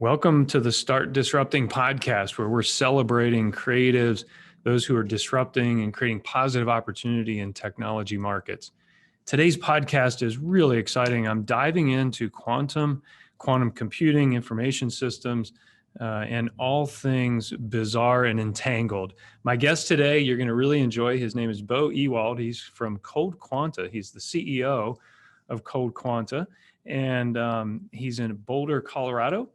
Welcome to the Start Disrupting podcast, where we're celebrating creatives, those who are disrupting and creating positive opportunity in technology markets. Today's podcast is really exciting. I'm diving into quantum computing, information systems, and all things bizarre and entangled. My guest today, you're going to really enjoy. His name is Ewald. He's from ColdQuanta. He's the CEO of ColdQuanta, and he's in Boulder, Colorado.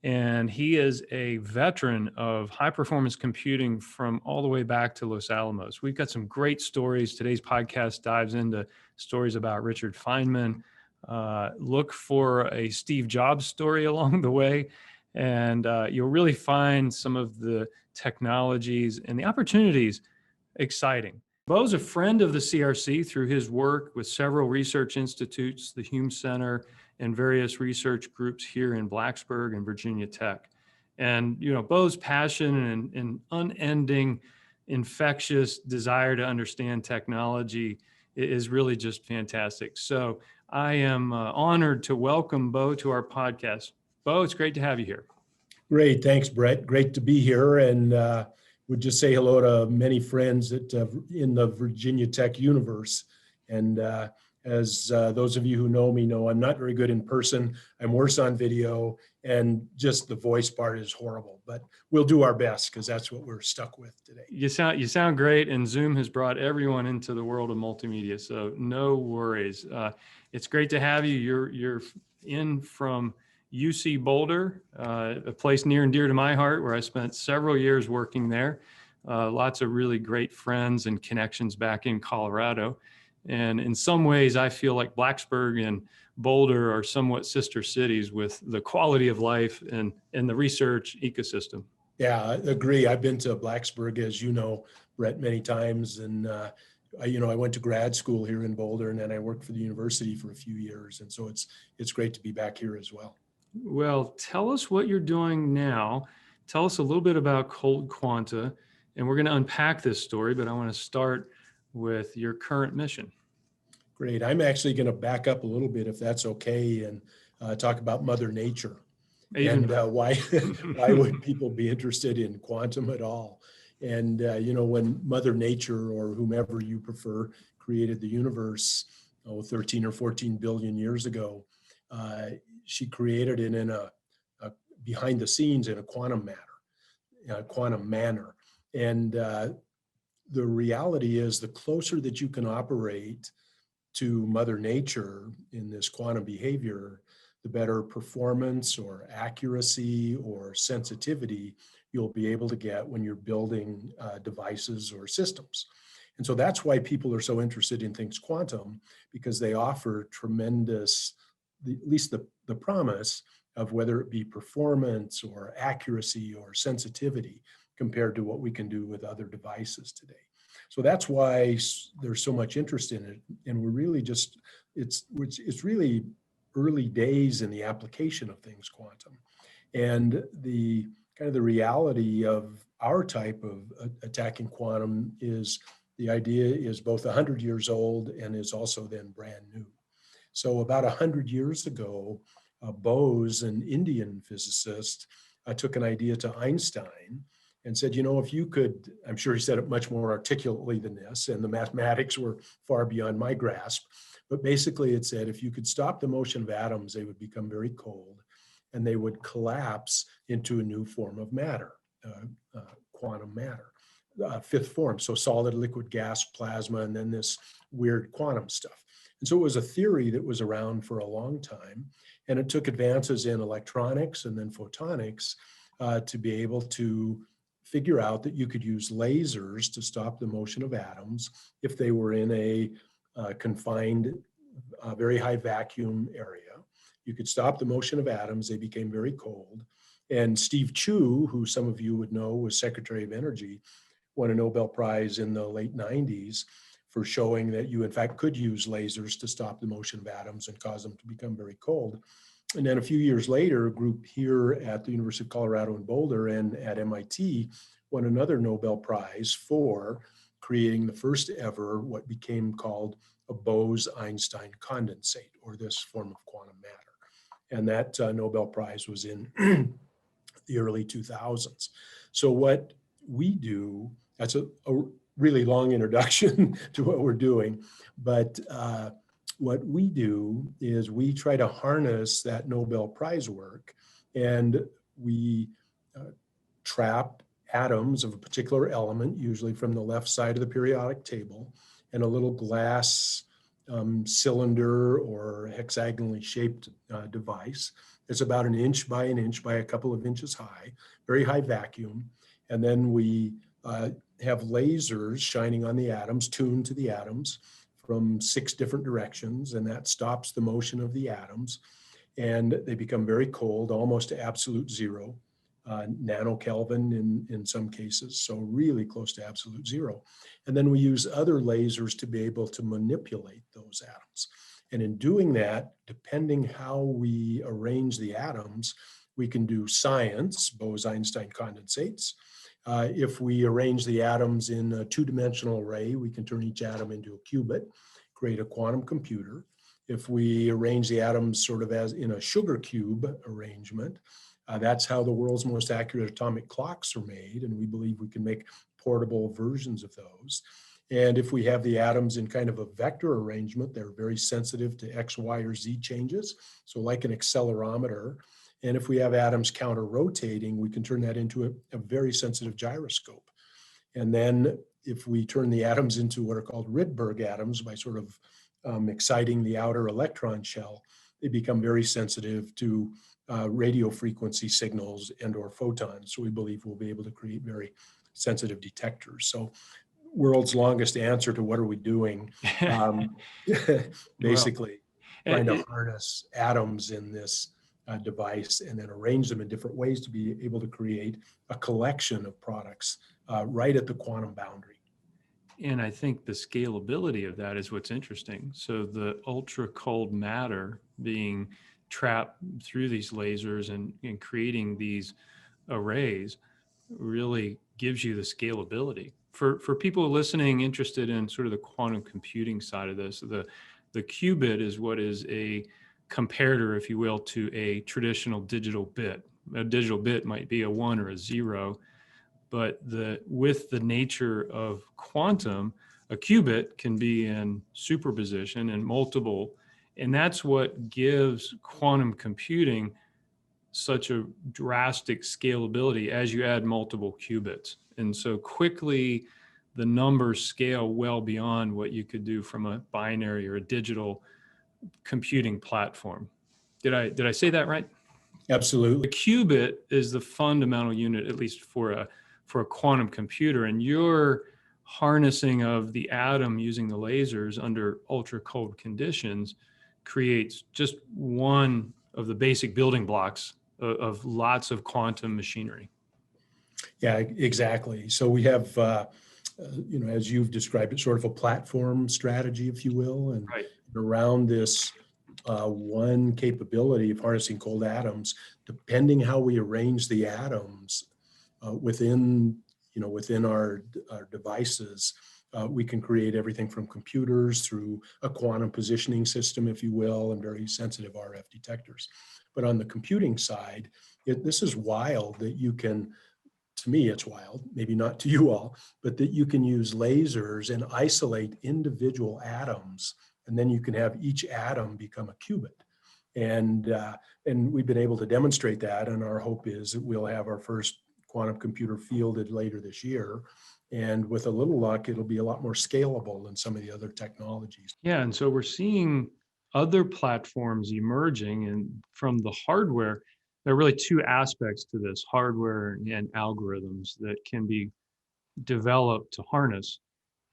And he is a veteran of high performance computing from all the way back to Los Alamos. We've got some great stories. Today's podcast dives into stories about Richard Feynman. Look for a Steve Jobs story along the way. And you'll really find some of the technologies and the opportunities exciting. Bo's a friend of the CRC through his work with several research institutes, the Hume Center, and various research groups here in Blacksburg and Virginia Tech. And, you know, Bo's passion and unending, infectious desire to understand technology is really just fantastic. So I am honored to welcome Bo to our podcast. Bo, it's great to have you here. Great. Thanks, Brett. Great to be here. And would just say hello to many friends that in the Virginia Tech universe. And as those of you who know me know, I'm not very good in person. I'm worse on video, and just the voice part is horrible. But we'll do our best because that's what we're stuck with today. You sound great, and Zoom has brought everyone into the world of multimedia, so no worries. It's great to have you. You're in from UC Boulder, a place near and dear to my heart, where I spent several years working there. Lots of really great friends and connections back in Colorado. And in some ways, I feel like Blacksburg and Boulder are somewhat sister cities with the quality of life and the research ecosystem. Yeah, I agree. I've been to Blacksburg, as you know, Brett, many times. And, I went to grad school here in Boulder, and then I worked for the university for a few years. And so it's great to be back here as well. Well, tell us what you're doing now. Tell us a little bit about ColdQuanta, and we're going to unpack this story, but I want to start with your current mission. Great. I'm actually going to back up a little bit, if that's okay, and talk about Mother Nature. And why would people be interested in quantum at all? And, when Mother Nature, or whomever you prefer, created the universe, 13 or 14 billion years ago, she created it in a behind the scenes in a quantum manner. And the reality is, the closer that you can operate to Mother Nature in this quantum behavior, the better performance or accuracy or sensitivity you'll be able to get when you're building devices or systems. And so that's why people are so interested in things quantum, because they offer tremendous, at least the promise of whether it be performance or accuracy or sensitivity compared to what we can do with other devices today. So that's why there's so much interest in it. And we're really it's really early days in the application of things quantum. And the kind of the reality of our type of attacking quantum is the idea is both 100 years old and is also then brand new. So about 100 years ago, Bose, an Indian physicist, took an idea to Einstein and said, if you could, I'm sure he said it much more articulately than this, and the mathematics were far beyond my grasp, but basically it said, if you could stop the motion of atoms, they would become very cold and they would collapse into a new form of matter, quantum matter, fifth form, so solid, liquid, gas, plasma, and then this weird quantum stuff. And so it was a theory that was around for a long time, and it took advances in electronics and then photonics to be able to figure out that you could use lasers to stop the motion of atoms if they were in a confined, very high vacuum area. You could stop the motion of atoms, they became very cold. And Steve Chu, who some of you would know was Secretary of Energy, won a Nobel Prize in the late 90s for showing that you in fact could use lasers to stop the motion of atoms and cause them to become very cold. And then a few years later, a group here at the University of Colorado in Boulder and at MIT won another Nobel Prize for creating the first ever what became called a Bose-Einstein condensate, or this form of quantum matter. And that Nobel Prize was in the early 2000s. So what we do, that's a really long introduction to what we're doing, but what we do is we try to harness that Nobel Prize work, and we trap atoms of a particular element, usually from the left side of the periodic table, in a little glass cylinder or hexagonally shaped device. It's about an inch by a couple of inches high, very high vacuum. And then we have lasers shining on the atoms, tuned to the atoms from 6 different directions, and that stops the motion of the atoms. And they become very cold, almost to absolute zero, nanokelvin in some cases, so really close to absolute zero. And then we use other lasers to be able to manipulate those atoms. And in doing that, depending how we arrange the atoms, we can do science, Bose-Einstein condensates. If we arrange the atoms in a 2-dimensional array, we can turn each atom into a qubit, create a quantum computer. If we arrange the atoms sort of as in a sugar cube arrangement, that's how the world's most accurate atomic clocks are made, and we believe we can make portable versions of those. And if we have the atoms in kind of a vector arrangement, they're very sensitive to X, Y, or Z changes, so like an accelerometer. And if we have atoms counter-rotating, we can turn that into a very sensitive gyroscope. And then if we turn the atoms into what are called Rydberg atoms by sort of exciting the outer electron shell, they become very sensitive to radio frequency signals and or photons. So we believe we'll be able to create very sensitive detectors. So world's longest answer to what are we doing, basically trying to harness atoms in this device and then arrange them in different ways to be able to create a collection of products right at the quantum boundary. And I think the scalability of that is what's interesting. So the ultra cold matter being trapped through these lasers and creating these arrays really gives you the scalability. For people listening interested in sort of the quantum computing side of this, the qubit is what is a comparator, if you will, to a traditional digital bit. A digital bit might be a 1 or a 0, but with the nature of quantum, a qubit can be in superposition and multiple, and that's what gives quantum computing such a drastic scalability as you add multiple qubits. And so quickly, the numbers scale well beyond what you could do from a binary or a digital computing platform. Did I say that right? Absolutely. The qubit is the fundamental unit, at least for a quantum computer, and your harnessing of the atom using the lasers under ultra cold conditions creates just one of the basic building blocks of lots of quantum machinery. Yeah, exactly. So we have, as you've described it, sort of a platform strategy, if you will, and right around this one capability of harnessing cold atoms, depending how we arrange the atoms within our devices, we can create everything from computers through a quantum positioning system, if you will, and very sensitive RF detectors. But on the computing side, this is wild that you can, to me it's wild, maybe not to you all, but that you can use lasers and isolate individual atoms, and then you can have each atom become a qubit. And we've been able to demonstrate that, and our hope is that we'll have our first quantum computer fielded later this year. And with a little luck, it'll be a lot more scalable than some of the other technologies. Yeah, and so we're seeing other platforms emerging, and from the hardware, there are really 2 aspects to this: hardware and algorithms that can be developed to harness.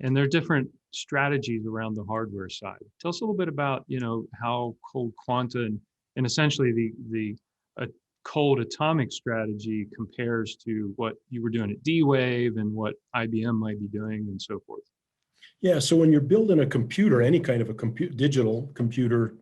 And there are different strategies around the hardware side. Tell us a little bit about, how ColdQuanta and essentially the cold atomic strategy compares to what you were doing at D-Wave and what IBM might be doing and so forth. Yeah, so when you're building a computer, any kind of a digital computer,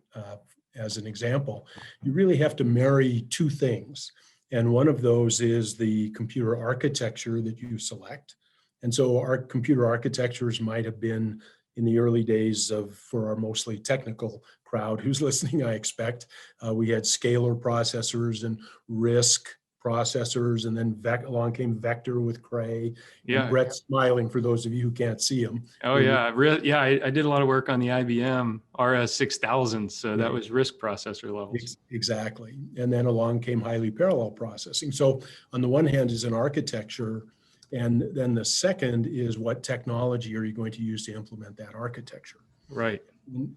as an example, you really have to marry 2 things. And one of those is the computer architecture that you select. And so our computer architectures might have been in the early days for our mostly technical crowd who's listening, I expect, we had scalar processors and RISC processors, and then along came Vector with Cray, and Yeah. Brett's smiling for those of you who can't see him. Oh yeah. I did a lot of work on the IBM RS6000. So that was RISC processor levels. Exactly. And then along came highly parallel processing. So on the one hand is an architecture, and then the second is what technology are you going to use to implement that architecture? Right.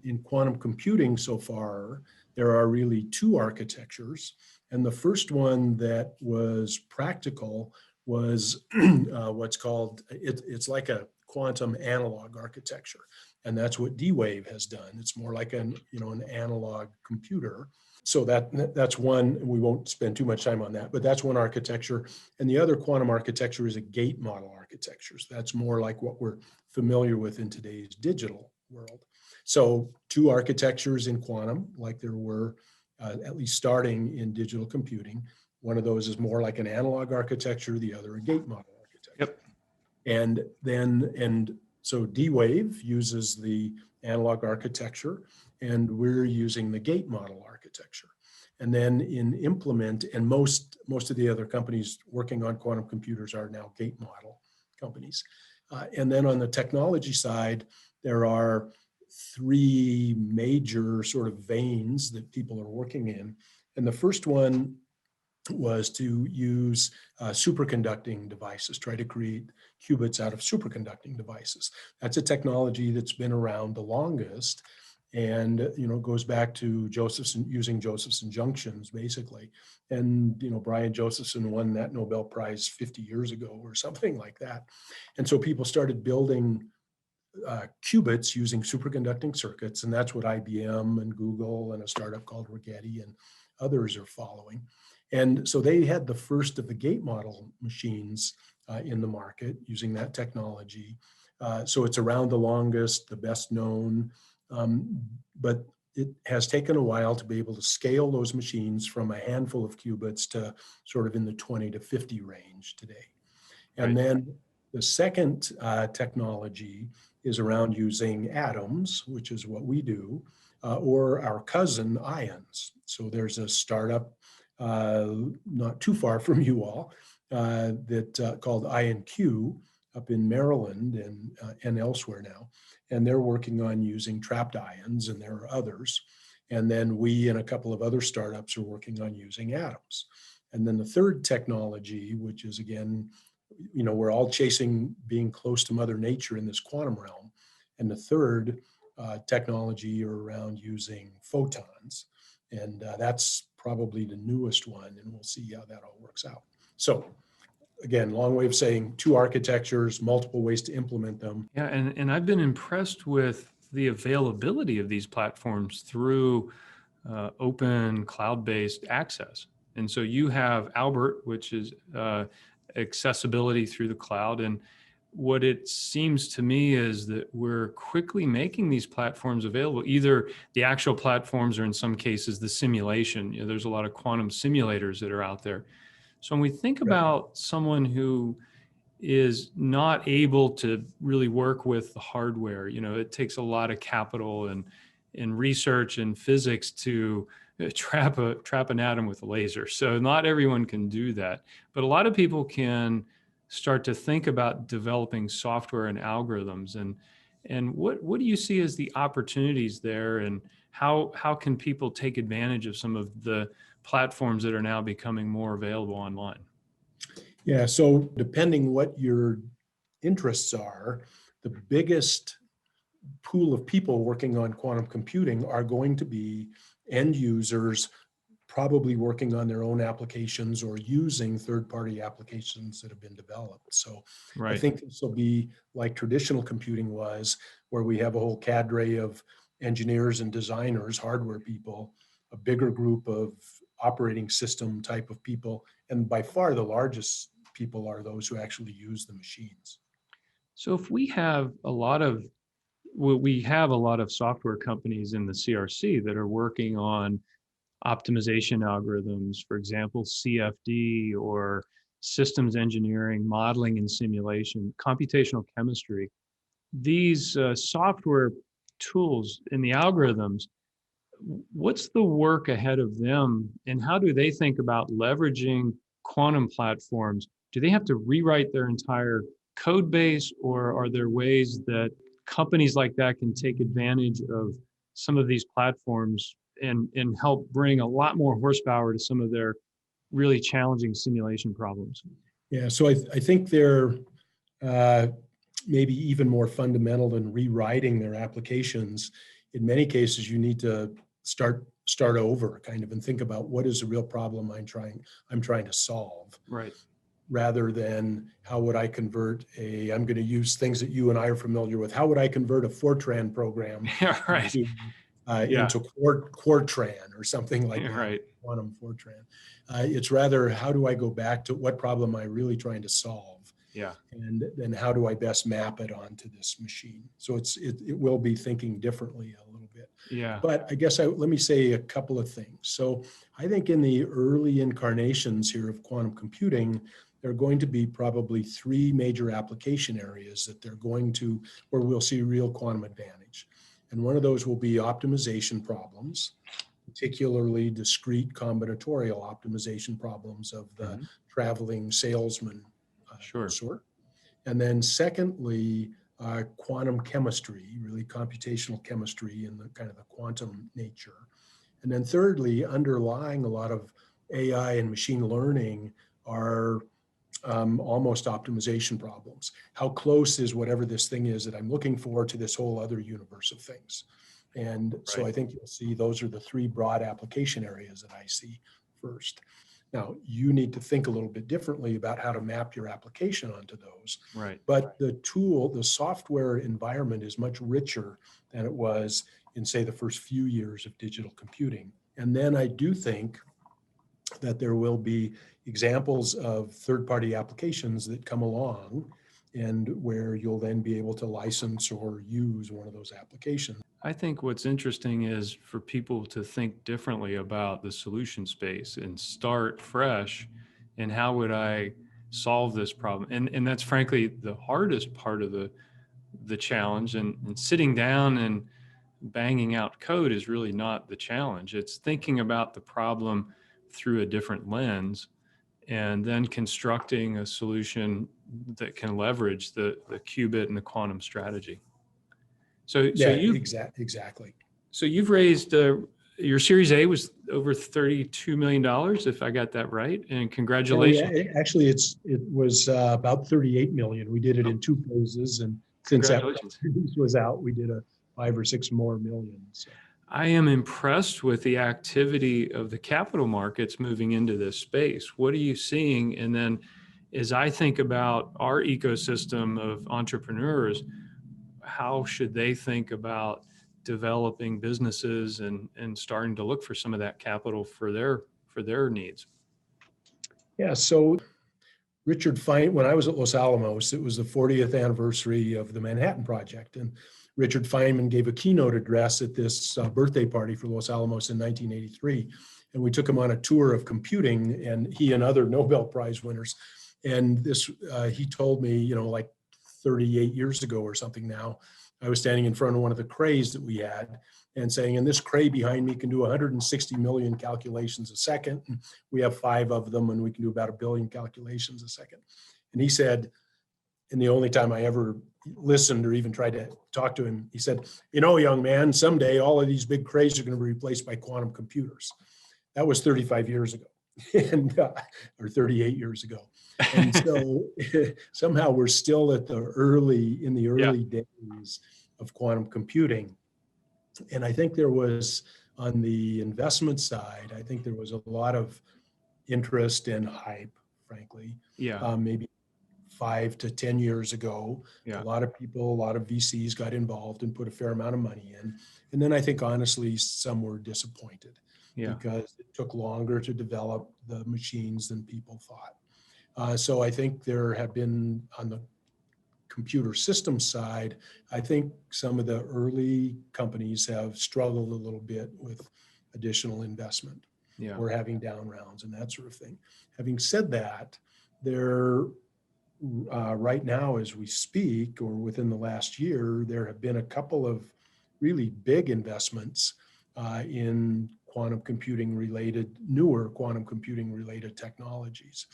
In quantum computing so far, there are really two architectures. And the first one that was practical was what's called, it's like a quantum analog architecture. And that's what D-Wave has done. It's more like an analog computer. So that's one, and we won't spend too much time on that, but that's one architecture. And the other quantum architecture is a gate model architecture. So that's more like what we're familiar with in today's digital world. So two architectures in quantum, like there were at least starting in digital computing. One of those is more like an analog architecture, the other a gate model architecture. Yep. And so D-Wave uses the analog architecture, and we're using the gate model architecture. And then in implement, and most of the other companies working on quantum computers are now gate model companies. And then on the technology side, there are three major sort of veins that people are working in. And the first one was to use superconducting devices, try to create qubits out of superconducting devices. That's a technology that's been around the longest, and goes back to using Josephson junctions basically. And Brian Josephson won that Nobel Prize 50 years ago or something like that. And so people started building qubits using superconducting circuits, and that's what IBM and Google and a startup called Rigetti and others are following. And so they had the first of the gate model machines in the market using that technology. So it's around the longest, the best known, but it has taken a while to be able to scale those machines from a handful of qubits to sort of in the 20 to 50 range today. And then the second technology is around using atoms, which is what we do, or our cousin ions. So there's a startup not too far from you all that called IonQ up in Maryland and elsewhere now. And they're working on using trapped ions, and there are others. And then we and a couple of other startups are working on using atoms. And then the third technology, which is again, we're all chasing being close to Mother Nature in this quantum realm. And the third technology are around using photons. And that's probably the newest one, and we'll see how that all works out. So again, long way of saying two architectures, multiple ways to implement them. Yeah, and I've been impressed with the availability of these platforms through open cloud-based access. And so you have Albert, which is accessibility through the cloud. And what it seems to me is that we're quickly making these platforms available, either the actual platforms or in some cases the simulation. There's a lot of quantum simulators that are out there. So when we think about someone who is not able to really work with the hardware, it takes a lot of capital and research and physics to trap an atom with a laser. So not everyone can do that, but a lot of people can start to think about developing software and algorithms. And what do you see as the opportunities there, and how can people take advantage of some of the platforms that are now becoming more available online? Yeah, so depending what your interests are, the biggest pool of people working on quantum computing are going to be end users, probably working on their own applications or using third-party applications that have been developed. So I think this will be like traditional computing was, where we have a whole cadre of engineers and designers, hardware people, a bigger group of operating system type of people, and by far the largest people are those who actually use the machines. So if we have a lot of software companies in the CRC that are working on optimization algorithms, for example, CFD or systems engineering, modeling and simulation, computational chemistry. These software tools in the algorithms, what's the work ahead of them, and how do they think about leveraging quantum platforms, do they have to rewrite their entire code base, or are there ways that companies like that can take advantage of some of these platforms and help bring a lot more horsepower to some of their really challenging simulation problems? Yeah, so I think they're uh, maybe even more fundamental than rewriting their applications. In many cases, you need to start over, kind of, and think about what is the real problem I'm trying to solve, Right. rather than how would I convert I'm going to use things that you and I are familiar with. How would I convert a Fortran program Yeah, right. into Yeah, Quartran or something like yeah, that, right. quantum Fortran. It's rather, how do I go back to what problem am I really trying to solve? Yeah, And then how do I best map it onto this machine? So it will be thinking differently a little bit. yeah. But I guess let me say a couple of things. So I think in the early incarnations here of quantum computing, there are going to be probably three major application areas where we'll see real quantum advantage. And one of those will be optimization problems, particularly discrete combinatorial optimization problems of the Mhm. traveling salesman Sure. sort. And then secondly, quantum chemistry, really computational chemistry in the kind of the quantum nature. And then thirdly, underlying a lot of AI and machine learning are almost optimization problems. How close is whatever this thing is that I'm looking for to this whole other universe of things? And so Right. I think you'll see those are the three broad application areas that I see first. Now, you need to think a little bit differently about how to map your application onto those. Right. But the software environment is much richer than it was in, say, the first few years of digital computing. And then I do think that there will be examples of third-party applications that come along and where you'll then be able to license or use one of those applications. I think what's interesting is for people to think differently about the solution space and start fresh. And how would I solve this problem? And that's frankly the hardest part of the challenge. And sitting down and banging out code is really not the challenge. It's thinking about the problem through a different lens and then constructing a solution that can leverage the qubit and the quantum strategy. So, so Yeah, you've exactly. so you've raised your Series A was over $32 million, if I got that right. And Yeah, congratulations. actually, it was about 38 million. We did it Oh, in two phases, and since that congratulations. release was out, we did a 5 or 6 more million. So. I am impressed with the activity of the capital markets moving into this space. What are you seeing? And then as I think about our ecosystem of entrepreneurs, how should they think about developing businesses and starting to look for some of that capital for their needs? Yeah, so Richard Feynman, when I was at Los Alamos, it was the 40th anniversary of the Manhattan Project. And Richard Feynman gave a keynote address at this birthday party for Los Alamos in 1983. And we took him on a tour of computing, and he and other Nobel Prize winners. And he told me, like 38 years ago or something now, I was standing in front of one of the crays that we had and saying, and this cray behind me can do 160 million calculations a second. And we have 5 of them, and we can do about 1 billion calculations a second. And he said, and the only time I ever listened or even tried to talk to him, he said, young man, someday all of these big crays are going to be replaced by quantum computers. That was 35 years ago, and or 38 years ago. And so somehow we're still in the early Yeah. days of quantum computing. And I think there was, on the investment side, I think there was a lot of interest and hype, frankly. Yeah. Maybe 5 to 10 years ago, a Yeah. lot of people, a lot of VCs got involved and put a fair amount of money in. And then I think, honestly, some were disappointed Yeah. because it took longer to develop the machines than people thought. So I think there have been, on the computer system side, I think some of the early companies have struggled a little bit with additional investment Yeah. or having down rounds and that sort of thing. Having said that, there right now, as we speak, or within the last year, there have been a couple of really big investments in newer quantum computing related technologies.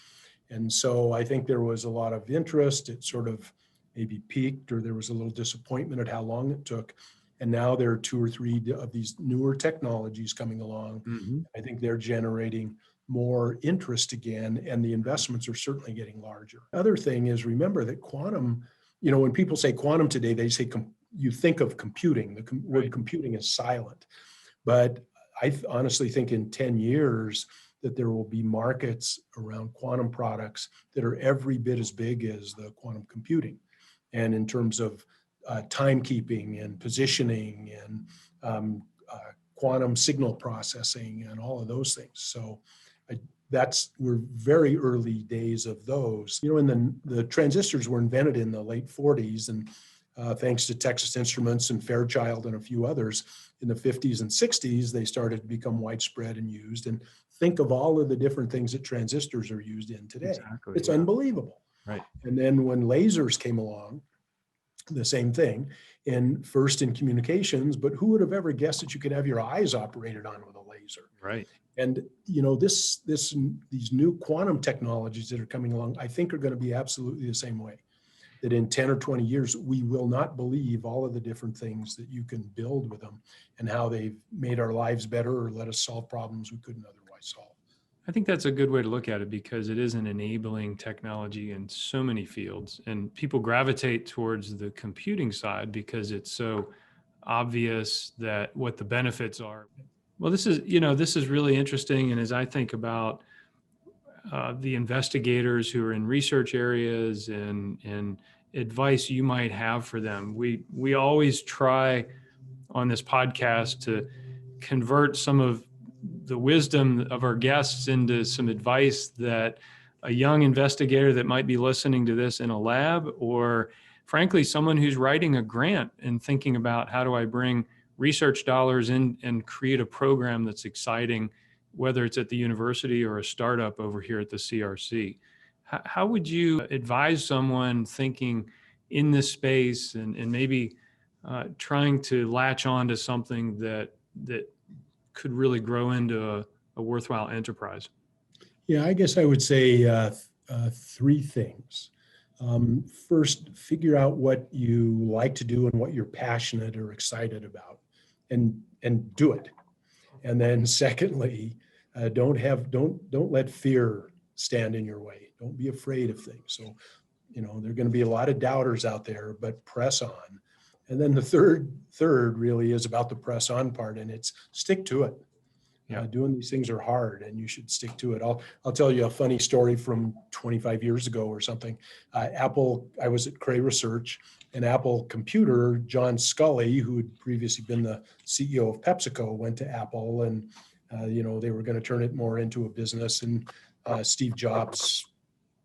And so I think there was a lot of interest. It sort of maybe peaked, or there was a little disappointment at how long it took. And now there are 2 or 3 of these newer technologies coming along. Mm-hmm. I think they're generating more interest again, and the investments are certainly getting larger. Other thing is, remember that quantum, when people say quantum today, they say you think of computing. The word computing is silent. But I honestly think in 10 years that there will be markets around quantum products that are every bit as big as the quantum computing. And in terms of timekeeping and positioning and quantum signal processing and all of those things. So we're very early days of those. And the transistors were invented in the late 40s, and thanks to Texas Instruments and Fairchild and a few others, in the 50s and 60s, they started to become widespread and used. And think of all of the different things that transistors are used in today. Exactly. It's unbelievable. Right. And then when lasers came along, the same thing, and first in communications, but who would have ever guessed that you could have your eyes operated on with a laser? Right. And these new quantum technologies that are coming along, I think are going to be absolutely the same way. That in 10 or 20 years, we will not believe all of the different things that you can build with them and how they've made our lives better or let us solve problems we couldn't otherwise solve. I think that's a good way to look at it, because it is an enabling technology in so many fields, and people gravitate towards the computing side because it's so obvious that what the benefits are. Well, this is really interesting. And as I think about the investigators who are in research areas and advice you might have for them, we always try on this podcast to convert some of the wisdom of our guests into some advice that a young investigator that might be listening to this in a lab, or frankly, someone who's writing a grant and thinking about how do I bring research dollars in and create a program that's exciting, whether it's at the university or a startup over here at the CRC. How would you advise someone thinking in this space and maybe trying to latch on to something that could really grow into a worthwhile enterprise? Yeah, I guess I would say 3 things. First, figure out what you like to do and what you're passionate or excited about, and do it. And then secondly, don't let fear stand in your way. Don't be afraid of things. So, there are going to be a lot of doubters out there, but press on. And then the third really is about the press on part, and it's stick to it. Yeah. Doing these things are hard, and you should stick to it. I'll tell you a funny story from 25 years ago or something. Apple, I was at Cray Research, and Apple Computer, John Sculley, who had previously been the CEO of PepsiCo, went to Apple, and they were going to turn it more into a business. And Steve Jobs,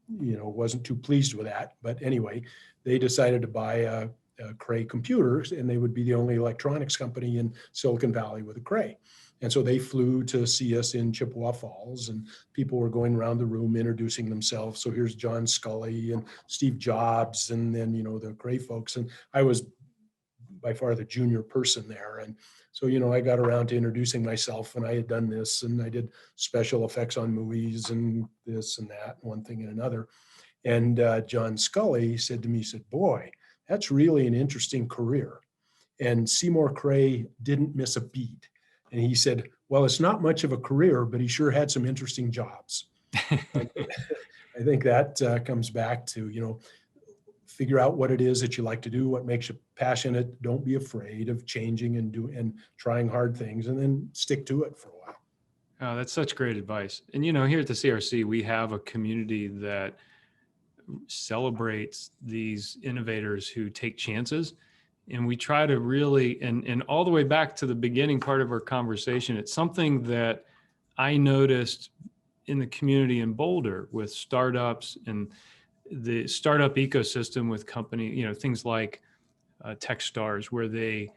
wasn't too pleased with that. But anyway, they decided to buy Cray Computers, and they would be the only electronics company in Silicon Valley with a Cray. And so they flew to see us in Chippewa Falls, and people were going around the room introducing themselves. So here's John Sculley and Steve Jobs, and then, the Cray folks. And I was by far the junior person there. And so, I got around to introducing myself, and I had done this, and I did special effects on movies and this and that, one thing and another. And John Sculley said to me, he said, "Boy, that's really an interesting career." And Seymour Cray didn't miss a beat. And he said, "Well, it's not much of a career, but he sure had some interesting jobs." I think that comes back to, figure out what it is that you like to do, what makes you passionate. Don't be afraid of changing and trying hard things, and then stick to it for a while. Oh, that's such great advice. And, here at the CRC, we have a community that celebrates these innovators who take chances. And we try to really, and all the way back to the beginning part of our conversation, it's something that I noticed in the community in Boulder with startups and the startup ecosystem with company, things like Techstars, where they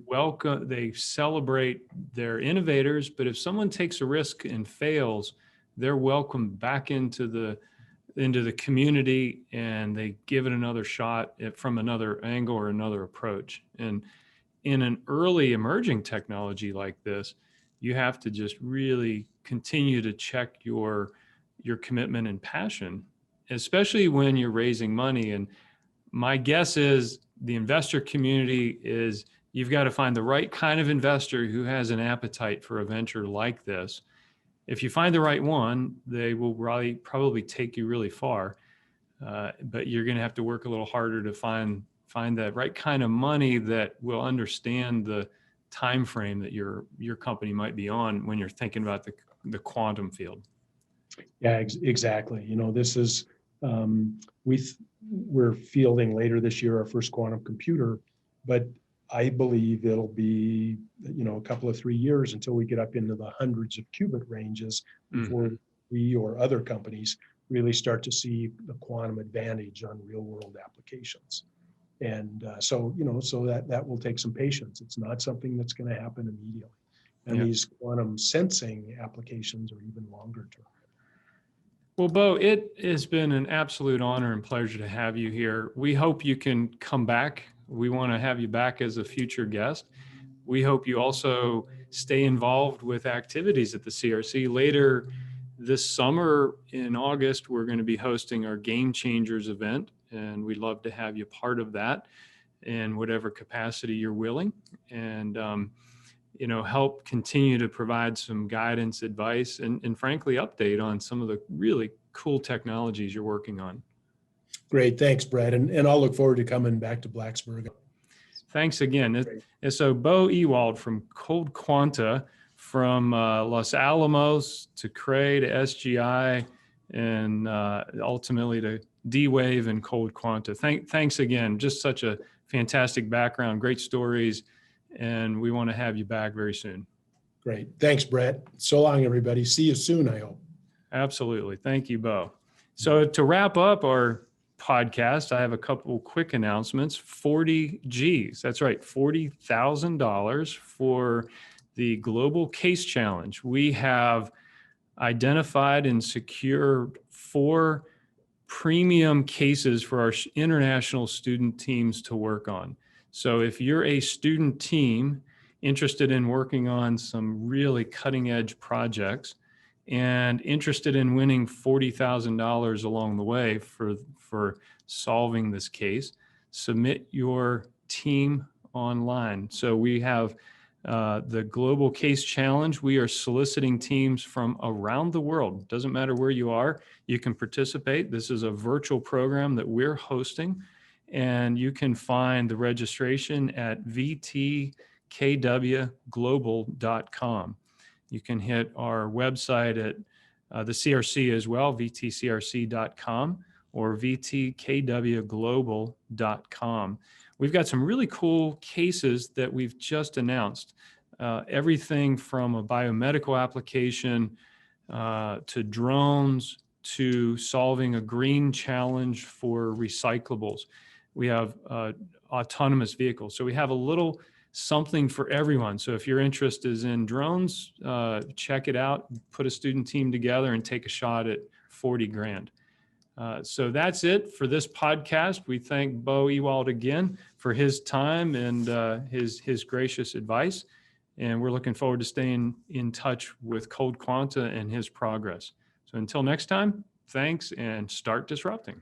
welcome, they celebrate their innovators, but if someone takes a risk and fails, they're welcomed back into the community, and they give it another shot from another angle or another approach. And in an early emerging technology like this, you have to just really continue to check your commitment and passion, especially when you're raising money. And my guess is the investor community is you've got to find the right kind of investor who has an appetite for a venture like this. If you find the right one, they will probably take you really far. But you're going to have to work a little harder to find that right kind of money that will understand the time frame that your company might be on when you're thinking about the quantum field. Yeah, exactly. This is we're fielding later this year our first quantum computer, but I believe it'll be a couple of 3 years until we get up into the hundreds of qubit ranges before we or other companies really start to see the quantum advantage on real world applications. And so that will take some patience. It's not something that's going to happen immediately. And these quantum sensing applications are even longer term. Well, Bo, it has been an absolute honor and pleasure to have you here. We hope you can come back. We want to have you back as a future guest. We hope you also stay involved with activities at the CRC. Later this summer in August, we're going to be hosting our Game Changers event, and we'd love to have you part of that in whatever capacity you're willing, and help continue to provide some guidance, advice, and frankly, update on some of the really cool technologies you're working on. Great. Thanks, Brett. And I'll look forward to coming back to Blacksburg. Thanks again. And so Bo Ewald from ColdQuanta, from Los Alamos to Cray to SGI, and ultimately to D-Wave and ColdQuanta. Thanks again. Just such a fantastic background, great stories, and we want to have you back very soon. Great. Thanks, Brett. So long, everybody. See you soon, I hope. Absolutely. Thank you, Bo. So to wrap up our podcast, I have a couple quick announcements. 40 G's, that's right, $40,000 for the Global Case Challenge. We have identified and secured 4 premium cases for our international student teams to work on. So if you're a student team interested in working on some really cutting edge projects and interested in winning $40,000 along the way for solving this case, submit your team online. So we have the Global Case Challenge. We are soliciting teams from around the world. Doesn't matter where you are, you can participate. This is a virtual program that we're hosting, and you can find the registration at vtkwglobal.com. You can hit our website at the CRC as well, vtcrc.com or vtkwglobal.com. We've got some really cool cases that we've just announced. Everything from a biomedical application to drones to solving a green challenge for recyclables. We have autonomous vehicles. So we have a little something for everyone. So if your interest is in drones, check it out, put a student team together and take a shot at 40 grand. So that's it for this podcast. We thank Bo Ewald again for his time and his gracious advice. And we're looking forward to staying in touch with ColdQuanta and his progress. So until next time, thanks and start disrupting.